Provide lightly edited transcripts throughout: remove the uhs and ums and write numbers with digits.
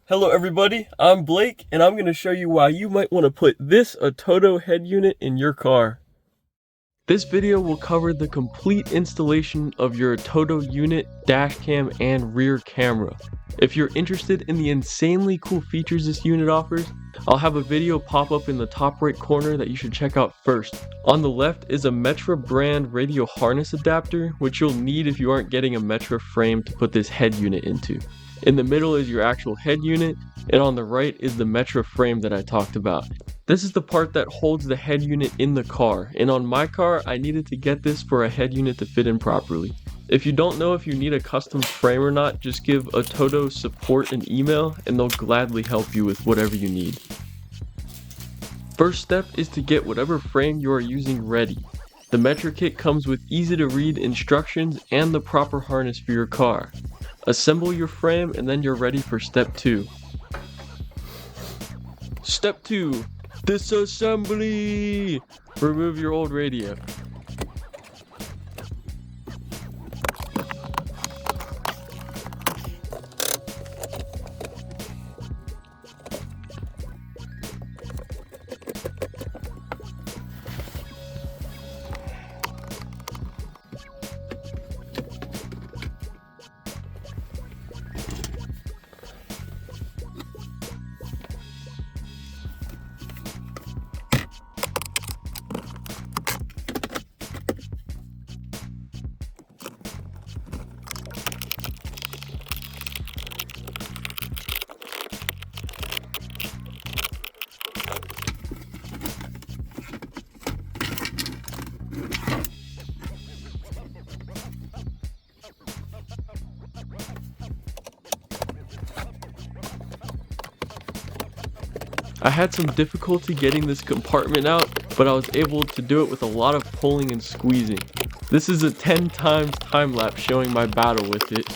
Hello everybody, I'm Blake, and I'm going to show you why you might want to put this ATOTO head unit in your car. This video will cover the complete installation of your ATOTO unit, dash cam, and rear camera. If you're interested in the insanely cool features this unit offers, I'll have a video pop up in the top right corner that you should check out first. On the left is a Metra brand radio harness adapter, which you'll need if you aren't getting a Metra frame to put this head unit into. In the middle is your actual head unit, and on the right is the Metra frame that I talked about. This is the part that holds the head unit in the car, and on my car I needed to get this for a head unit to fit in properly. If you don't know if you need a custom frame or not, just give ATOTO support an email and they'll gladly help you with whatever you need. First step is to get whatever frame you are using ready. The Metra kit comes with easy to read instructions and the proper harness for your car. Assemble your frame and then you're ready for step 2. Step 2. Disassembly! Remove your old radio. I had some difficulty getting this compartment out, but I was able to do it with a lot of pulling and squeezing. This is a 10 times time lapse showing my battle with it.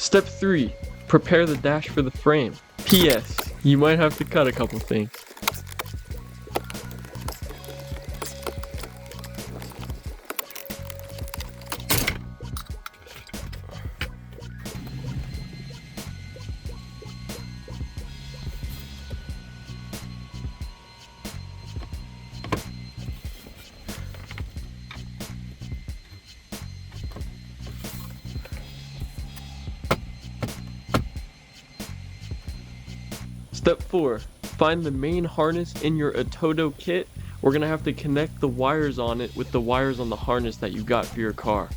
Step 3. Prepare the dash for the frame. P.S. You might have to cut a couple things. Step 4. Find the main harness in your ATOTO kit. We're going to have to connect the wires on it with the wires on the harness that you got for your car.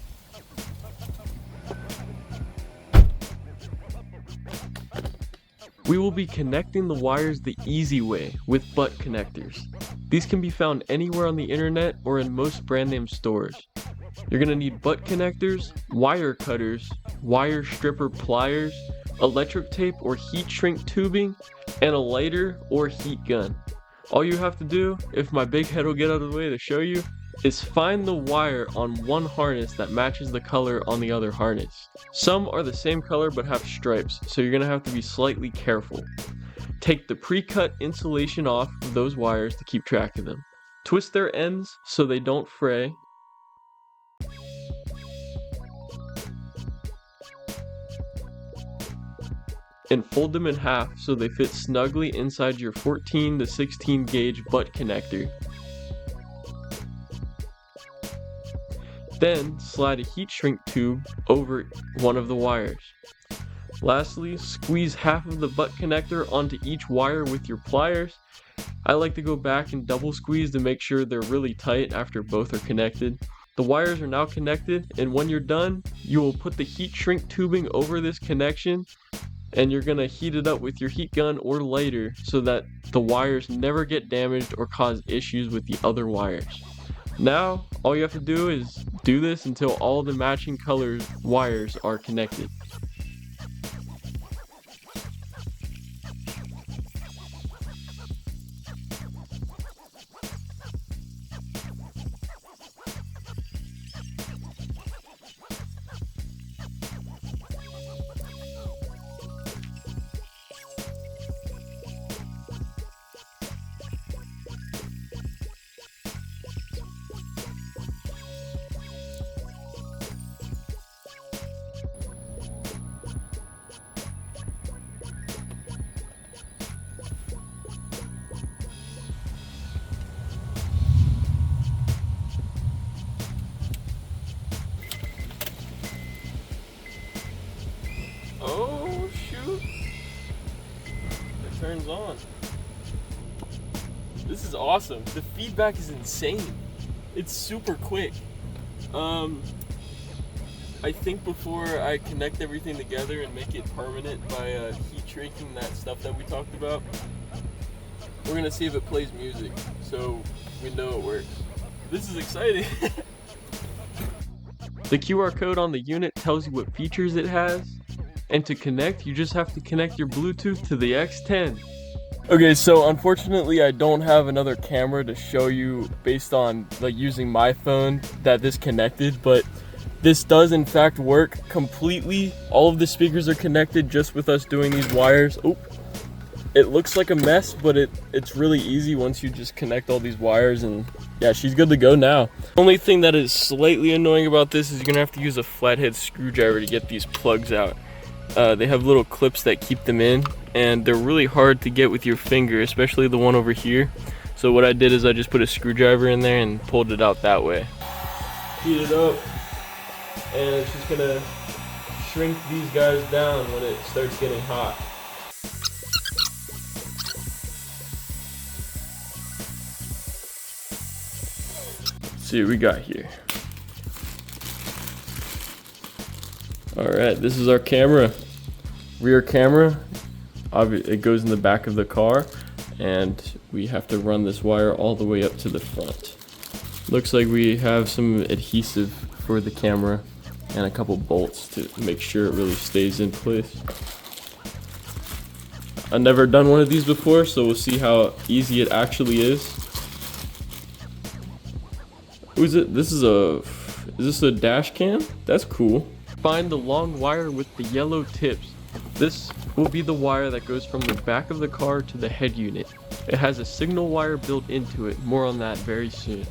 We will be connecting the wires the easy way with butt connectors. These can be found anywhere on the internet or in most brand name stores. You're going to need butt connectors, wire cutters, wire stripper pliers, electric tape or heat shrink tubing, and a lighter or heat gun. All you have to do, if my big head will get out of the way to show you, is find the wire on one harness that matches the color on the other harness. Some are the same color but have stripes, so you're gonna have to be slightly careful. Take the pre-cut insulation off of those wires to keep track of them. Twist their ends so they don't fray. And fold them in half so they fit snugly inside your 14 to 16 gauge butt connector. Then slide a heat shrink tube over one of the wires. Lastly, squeeze half of the butt connector onto each wire with your pliers. I like to go back and double squeeze to make sure they're really tight after both are connected. The wires are now connected, and when you're done, you will put the heat shrink tubing over this connection, and you're gonna heat it up with your heat gun or lighter so that the wires never get damaged or cause issues with the other wires. Now, all you have to do is do this until all the matching color wires are connected. Oh shoot, it turns on. This is awesome. The feedback is insane. It's super quick. I think before I connect everything together and make it permanent by heat shrinking that stuff that we talked about, we're gonna see if it plays music so we know it works. This is exciting. The QR code on the unit tells you what features it has. And to connect, you just have to connect your Bluetooth to the X10. Okay, so unfortunately I don't have another camera to show you based on like using my phone that this connected, but this does in fact work completely. All of the speakers are connected just with us doing these wires. Oh, it looks like a mess, but it's really easy once you just connect all these wires, and yeah, she's good to go now. The only thing that is slightly annoying about this is you're gonna have to use a flathead screwdriver to get these plugs out. They have little clips that keep them in, and they're really hard to get with your finger, especially the one over here. So what I did is I just put a screwdriver in there and pulled it out that way. Heat it up, and it's just gonna shrink these guys down when it starts getting hot. Let's see what we got here. Alright, this is our camera, rear camera. It goes in the back of the car, and we have to run this wire all the way up to the front. Looks like we have some adhesive for the camera and a couple bolts to make sure it really stays in place. I've never done one of these before, so we'll see how easy it actually is. Who's it? Is this a dash cam? That's cool. Find the long wire with the yellow tips. This will be the wire that goes from the back of the car to the head unit. It has a signal wire built into it. More on that very soon.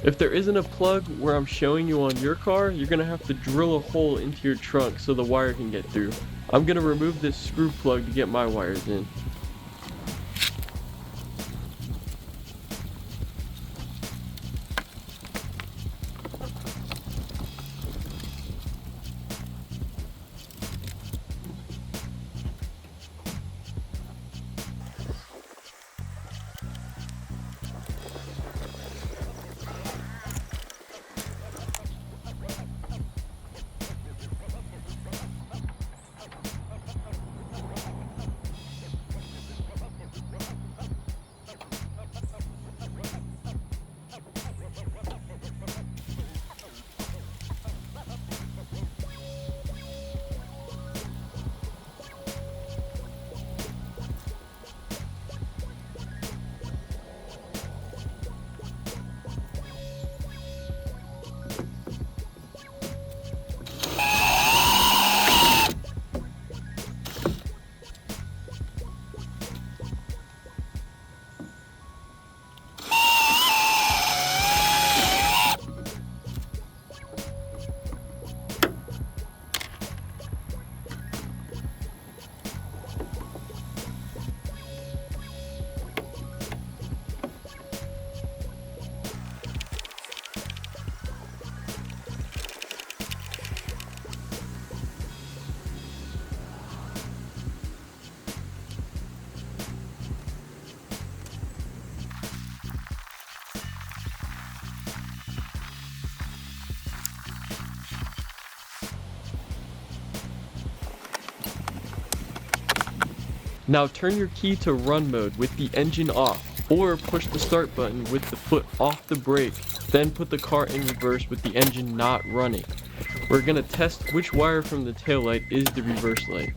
If there isn't a plug where I'm showing you on your car, you're gonna have to drill a hole into your trunk so the wire can get through. I'm gonna remove this screw plug to get my wires in. Now turn your key to run mode with the engine off, or push the start button with the foot off the brake, then put the car in reverse with the engine not running. We're going to test which wire from the taillight is the reverse light.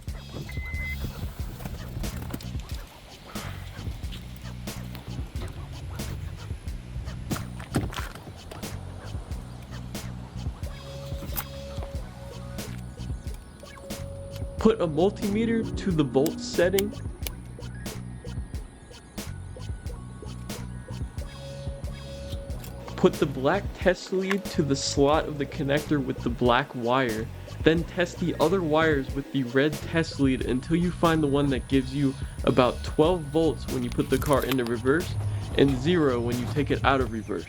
Put a multimeter to the volt setting. Put the black test lead to the slot of the connector with the black wire. Then test the other wires with the red test lead until you find the one that gives you about 12 volts when you put the car into reverse and 0 when you take it out of reverse.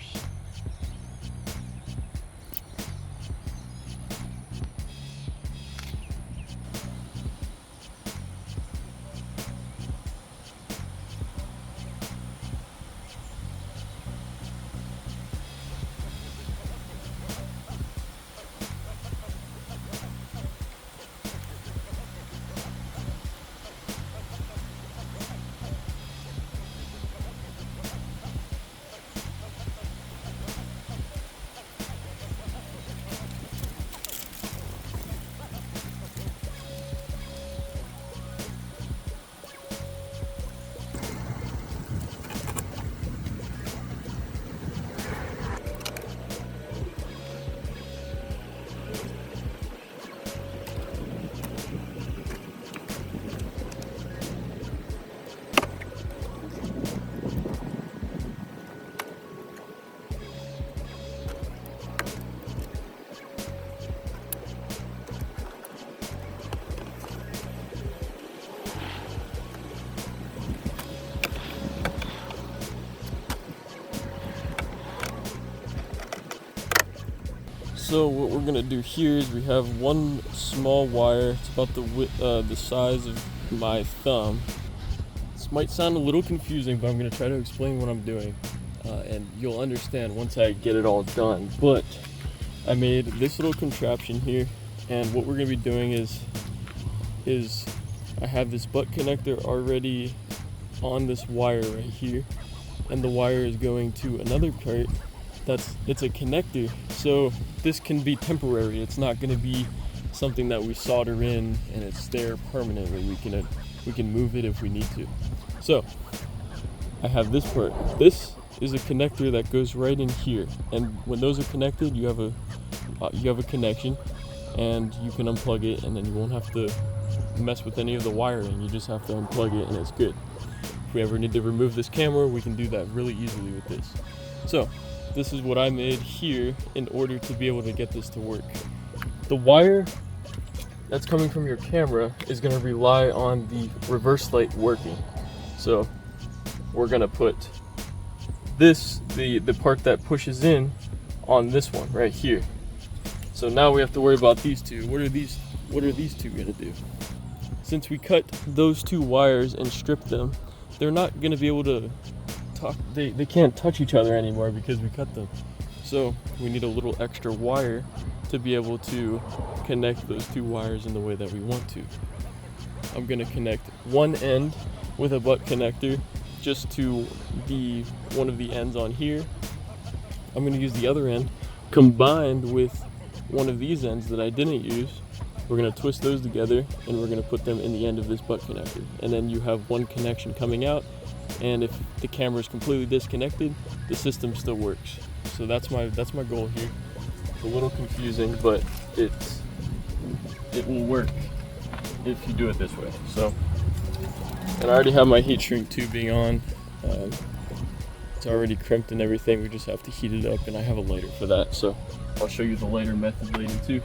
So what we're gonna do here is we have one small wire. It's about the size of my thumb. This might sound a little confusing, but I'm gonna try to explain what I'm doing, and you'll understand once I get it all done. But I made this little contraption here, and what we're gonna be doing is I have this butt connector already on this wire right here, and the wire is going to another part. It's a connector, so this can be temporary. It's not going to be something that we solder in and it's there permanently. We can move it if we need to. So I have this part. This is a connector that goes right in here, and when those are connected, you have a connection, and you can unplug it, and then you won't have to mess with any of the wiring. You just have to unplug it, and it's good. If we ever need to remove this camera, we can do that really easily with this. So this is what I made here in order to be able to get this to work. The wire that's coming from your camera is going to rely on the reverse light working. So we're going to put this, the part that pushes in, on this one right here. So now we have to worry about these two. What are these two going to do? Since we cut those two wires and stripped them, they're not going to be able to they can't touch each other anymore because we cut them. So we need a little extra wire to be able to connect those two wires in the way that we want to. I'm going to connect one end with a butt connector just to one of the ends on here. I'm going to use the other end combined with one of these ends that I didn't use. We're going to twist those together, and we're going to put them in the end of this butt connector, and then you have one connection coming out. And if the camera is completely disconnected, the system still works. So that's my goal here. It's a little confusing, but it will work if you do it this way. So, and I already have my heat shrink tubing on. It's already crimped and everything. We just have to heat it up, and I have a lighter for that. So I'll show you the lighter method later too.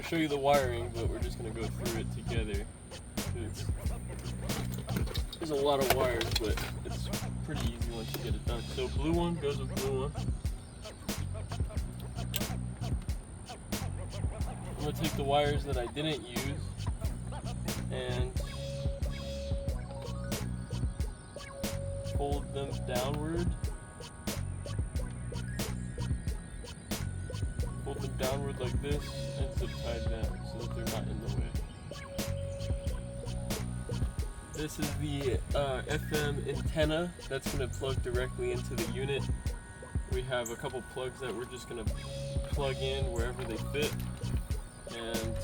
show you the wiring, but we're just going to go through it together. There's a lot of wires, but it's pretty easy once you get it done. So blue one goes with blue one. I'm going to take the wires that I didn't use and fold them downward. Fold them downward like this and zip tie them so that they're not in the way. This is the FM antenna that's going to plug directly into the unit. We have a couple plugs that we're just going to plug in wherever they fit, and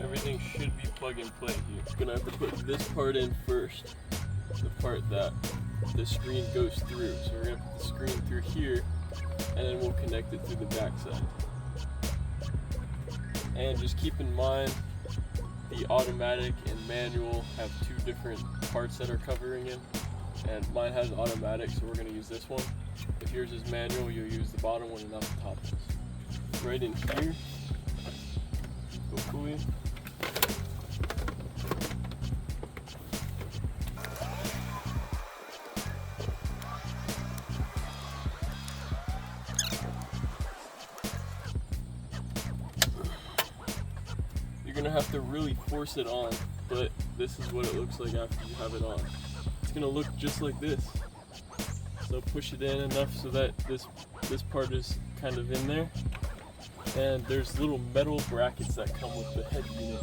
everything should be plug and play here. We're going to have to put this part in first, the part that the screen goes through. So we're going to put the screen through here, and then we'll connect it through the back side. And just keep in mind, the automatic and manual have two different parts that are covering it, and mine has automatic, so we're going to use this one. If yours is manual, you'll use the bottom one and not the top one. Right in here, hopefully. You're gonna have to really force it on, but this is what it looks like after you have it on. It's gonna look just like this. So push it in enough so that this part is kind of in there. And there's little metal brackets that come with the head unit.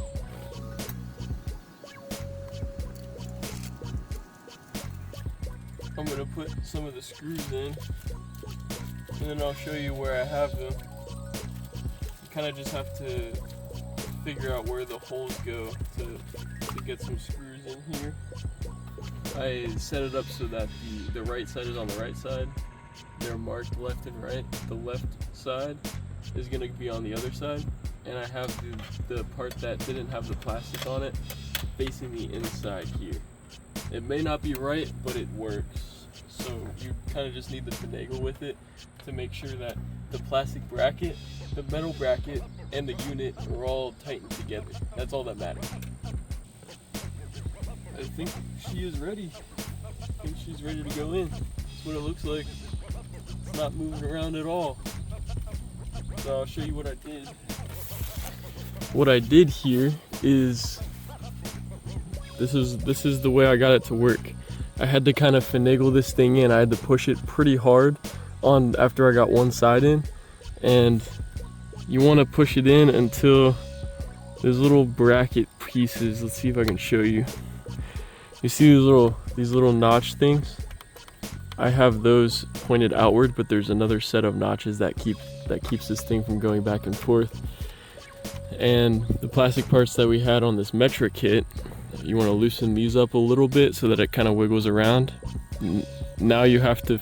I'm gonna put some of the screws in, and then I'll show you where I have them. You kind of just have to figure out where the holes go to get some screws in here. I set it up so that the right side is on the right side. They're marked left and right. The left side is going to be on the other side, and I have the part that didn't have the plastic on it facing the inside here. It may not be right, but it works. So you kind of just need to finagle with it to make sure that the plastic bracket, the metal bracket, and the unit are all tightened together. That's all that matters. I think she is ready. I think she's ready to go in. That's what it looks like. It's not moving around at all. So I'll show you what I did. What I did here is, this is the way I got it to work. I had to kind of finagle this thing in. I had to push it pretty hard on after I got one side in, and you want to push it in until there's little bracket pieces. Let's see if I can show you. You see these little notch things? I have those pointed outward, but there's another set of notches that keeps this thing from going back and forth. And the plastic parts that we had on this metric kit, you want to loosen these up a little bit so that it kind of wiggles around. Now you have to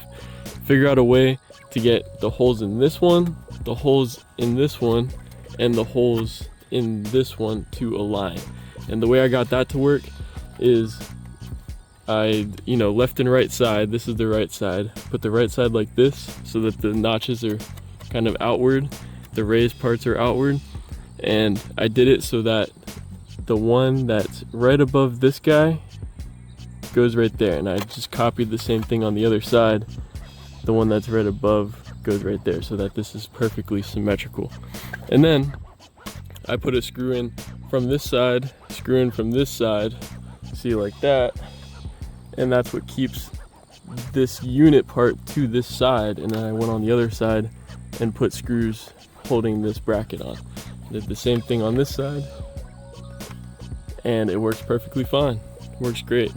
figure out a way to get the holes in this one, the holes in this one, and the holes in this one to align. And the way I got that to work is left and right side, this is the right side, put the right side like this so that the notches are kind of outward, the raised parts are outward, and I did it so that the one that's right above this guy goes right there, and I just copied the same thing on the other side. The one that's right above goes right there, so that this is perfectly symmetrical. And then I put a screw in from this side, screw in from this side, see, like that, and that's what keeps this unit part to this side. And then I went on the other side and put screws holding this bracket on. Did the same thing on this side, and it works perfectly fine. Works great.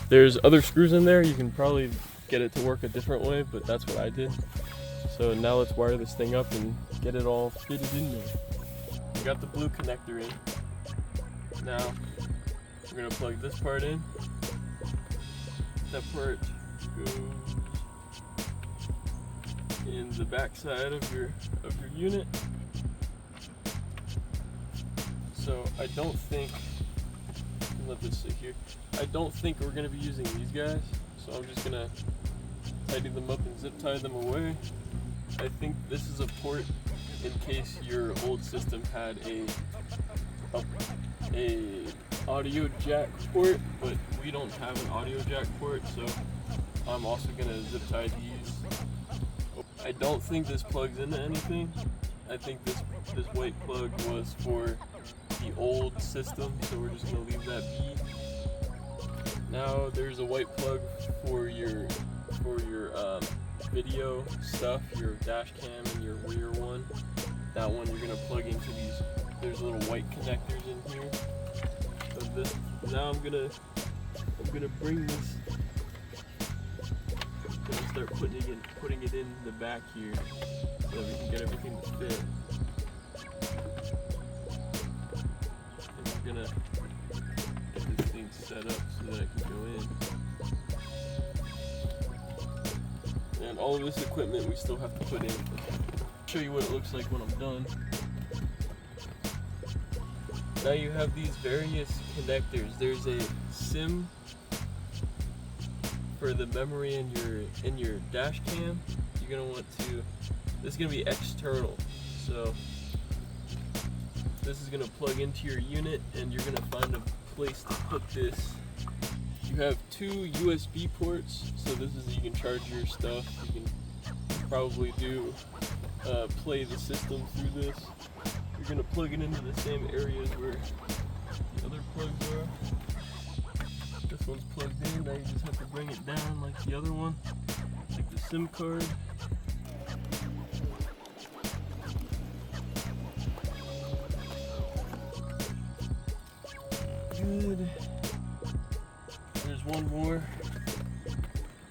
There's other screws in there. You can probably get it to work a different way, but that's what I did. So now let's wire this thing up and get it all fitted in there. We got the blue connector in. Now we're gonna plug this part in. That part goes in the back side of your unit. So I don't think, let this sit here. I don't think we're gonna be using these guys. So I'm just gonna tidy them up and zip tie them away. I think this is a port in case your old system had a audio jack port, but we don't have an audio jack port, so I'm also gonna zip tie these. I don't think this plugs into anything. I think this white plug was for the old system, so we're just gonna leave that be. Now there's a white plug for your video stuff, your dash cam and your rear one. That one you're gonna plug into these. There's little white connectors in here. So this now I'm gonna bring this. I'm gonna start putting it in the back here so that we can get everything to fit. And we're gonna get this thing set up so that it can go in. And all of this equipment we still have to put in. I'll show you what it looks like when I'm done. Now you have these various connectors. There's a SIM for the memory in your dash cam. You're gonna want to. This is gonna be external, so this is gonna plug into your unit, and you're gonna find a place to put this. You have two USB ports, so this is you can charge your stuff. You can probably play the system through this. You're gonna plug it into the same areas where the other plugs are. This one's plugged in, now you just have to bring it down like the other one, like the SIM card. Good. There's one more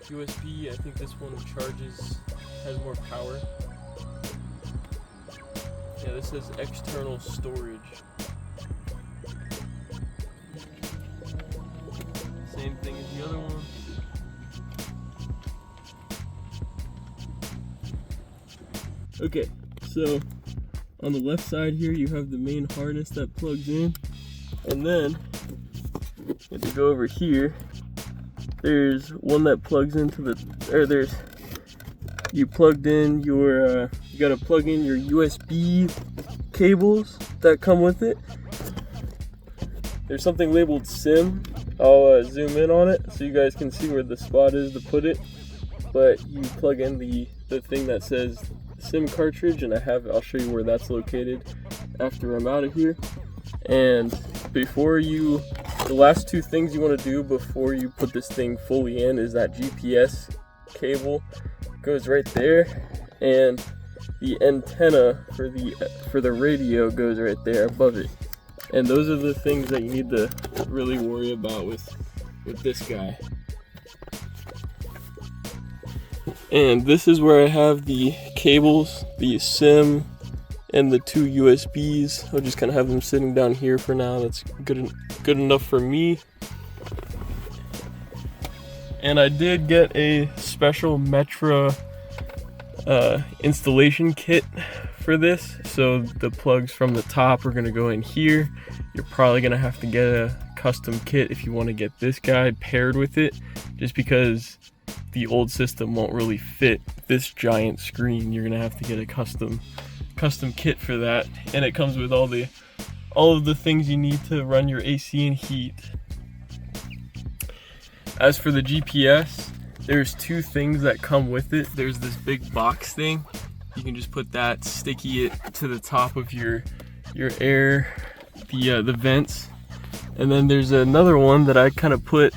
USB. I think this one has more power. Yeah, this says external storage. Same thing as the other one. Okay, so on the left side here you have the main harness that plugs in, and then if you go over here, there's one that plugs into you gotta plug in your USB cables that come with it. There's something labeled SIM. I'll zoom in on it so you guys can see where the spot is to put it. But you plug in the thing that says SIM cartridge, and I'll show you where that's located after I'm out of here. And the last two things you want to do before you put this thing fully in is that GPS cable goes right there, and the antenna for the radio goes right there above it. And those are the things that you need to really worry about with this guy. And this is where I have the cables, the SIM, and the two USBs. I'll just kind of have them sitting down here for now. That's good enough for me. And I did get a special Metra installation kit for this. So the plugs from the top are gonna go in here. You're probably gonna have to get a custom kit if you want to get this guy paired with it, just because the old system won't really fit this giant screen. You're gonna have to get a custom kit for that, and it comes with all of the things you need to run your AC and heat. As for the GPS, there's two things that come with it. There's this big box thing. You can just put that, sticky it to the top of your air, the vents. And then there's another one that I kind of put,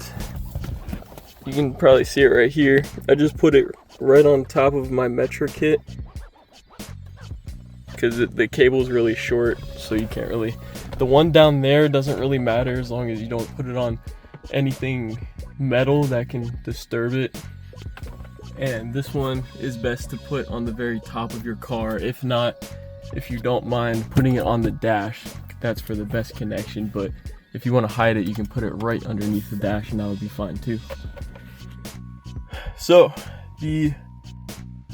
you can probably see it right here. I just put it right on top of my Metra kit because the cable is really short, so you can't really, the one down there doesn't really matter as long as you don't put it on anything metal that can disturb it. And this one is best to put on the very top of your car. If you don't mind putting it on the dash, that's for the best connection. But if you want to hide it, you can put it right underneath the dash, and that would be fine too. So the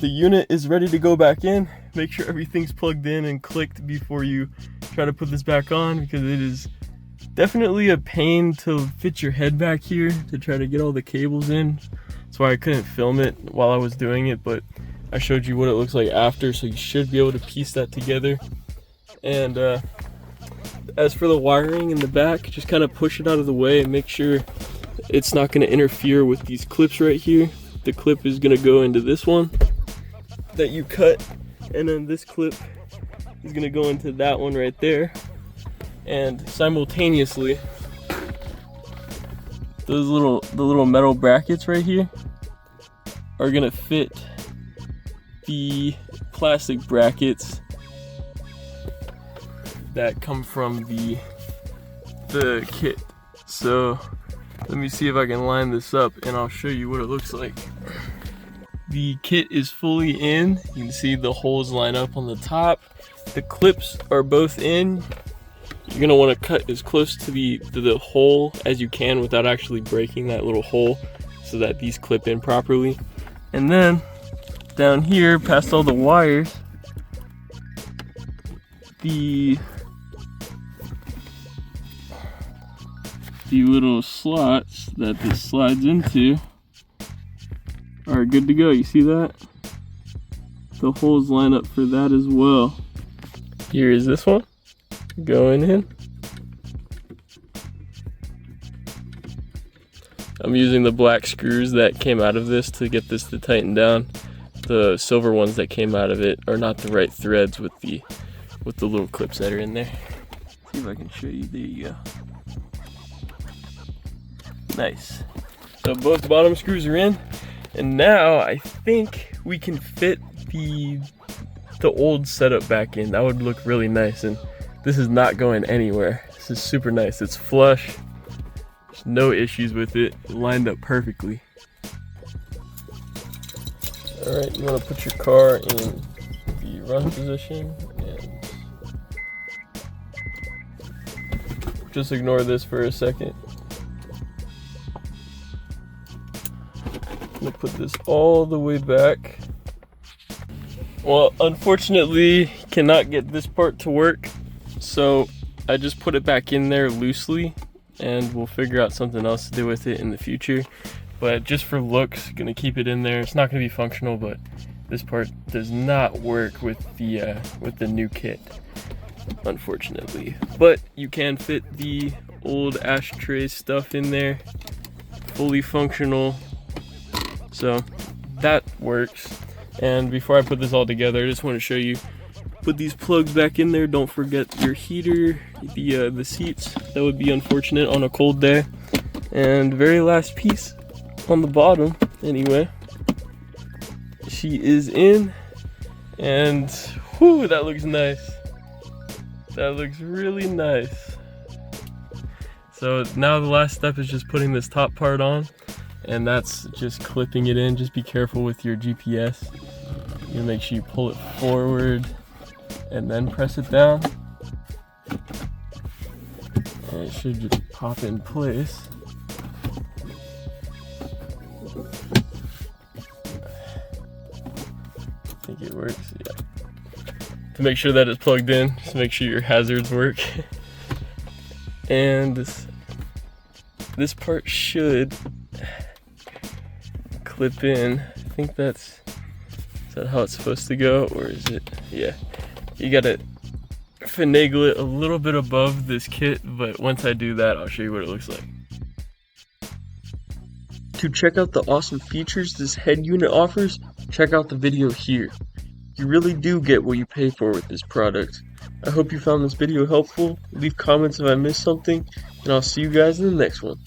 unit is ready to go back in. Make sure everything's plugged in and clicked before you try to put this back on, because it is definitely a pain to fit your head back here to try to get all the cables in. That's why I couldn't film it while I was doing it, but I showed you what it looks like after, so you should be able to piece that together. And as for the wiring in the back, just kind of push it out of the way and make sure it's not going to interfere with these clips right here. The clip is going to go into this one that you cut, and then this clip is going to go into that one right there. And simultaneously, the little metal brackets right here are going to fit the plastic brackets that come from the kit. So let me see if I can line this up and I'll show you what it looks like. The kit is fully in. You can see the holes line up on the top. The clips are both in. You're gonna want to cut as close to the hole as you can without actually breaking that little hole, so that these clip in properly. And then down here, past all the wires, the little slots that this slides into are good to go. You see that? The holes line up for that as well. Here is this one going in. I'm using the black screws that came out of this to get this to tighten down. The silver ones that came out of it are not the right threads with the little clips that are in there. See if I can show you. There you go. Nice. So both bottom screws are in, and now I think we can fit the old setup back in. That would look really nice, and this is not going anywhere. This is super nice. It's flush. There's no issues with it. It lined up perfectly. All right, you want to put your car in the run position and just ignore this for a second. I'm gonna put this all the way back. Well, unfortunately, cannot get this part to work, so I just put it back in there loosely, and we'll figure out something else to do with it in the future. But just for looks, gonna keep it in there. It's not gonna be functional, but this part does not work with the new kit, unfortunately. But you can fit the old ashtray stuff in there, fully functional. So that works. And before I put this all together, I just want to show you, put these plugs back in there. Don't forget your heater, the seats. That would be unfortunate on a cold day. And very last piece on the bottom, anyway. She is in, and whoo, that looks nice. That looks really nice. So now the last step is just putting this top part on, and that's just clipping it in. Just be careful with your GPS. You make sure you pull it forward and then press it down, and it should just pop in place. I think it works, yeah. To make sure that it's plugged in, just make sure your hazards work. And this part should clip in. I think is that how it's supposed to go, or is it? Yeah, you gotta finagle it a little bit above this kit, but once I do that, I'll show you what it looks like. To check out the awesome features this head unit offers, check out the video here. You really do get what you pay for with this product. I hope you found this video helpful. Leave comments if I missed something, and I'll see you guys in the next one.